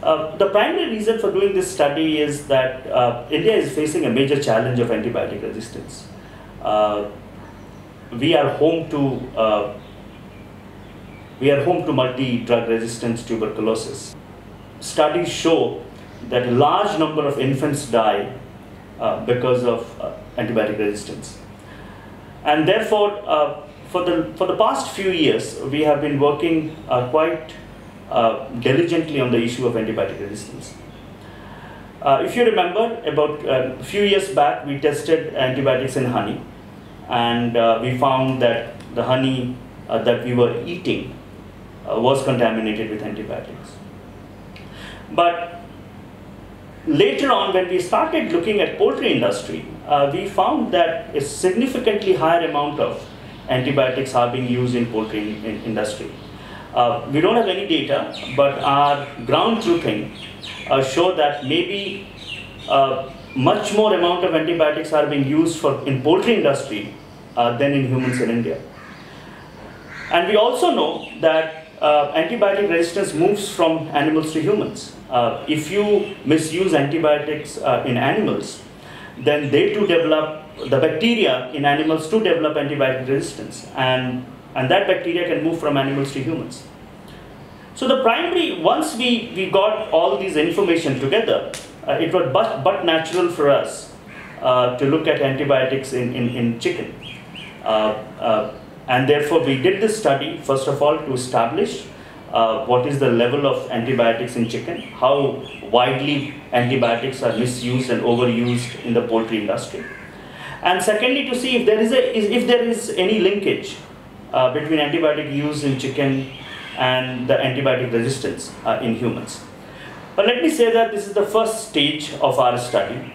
The primary reason for doing this study is that India is facing a major challenge of antibiotic resistance. We are home to multi-drug resistance tuberculosis. Studies show that a large number of infants die because of antibiotic resistance, and therefore, for the past few years, we have been working quite diligently on the issue of antibiotic resistance. If you remember, about a few years back, we tested antibiotics in honey, and we found that the honey that we were eating was contaminated with antibiotics. But later on, when we started looking at poultry industry, we found that a significantly higher amount of antibiotics are being used in poultry industry. We don't have any data, but our ground truthing show that maybe much more amount of antibiotics are being used in poultry industry than in humans in India. And we also know that antibiotic resistance moves from animals to humans. If you misuse antibiotics in animals, then they too develop, the bacteria in animals too develop antibiotic resistance, and that bacteria can move from animals to humans. So the primary, once we got all these information together, it was but natural for us to look at antibiotics in chicken. And therefore we did this study, first of all, to establish what is the level of antibiotics in chicken, how widely antibiotics are misused and overused in the poultry industry. And secondly, to see if there is any linkage between antibiotic use in chicken and the antibiotic resistance in humans. But let me say that this is the first stage of our study.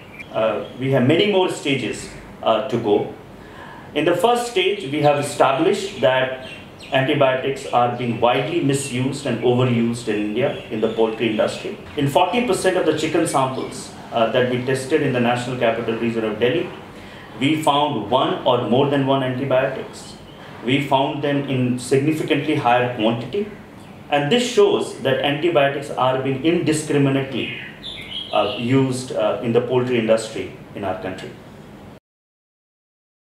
We have many more stages to go. In the first stage, we have established that antibiotics are being widely misused and overused in India in the poultry industry. In 40% of the chicken samples that we tested in the National Capital Region of Delhi, we found one or more than one antibiotics. We found them in significantly higher quantity, and this shows that antibiotics are being indiscriminately used in the poultry industry in our country.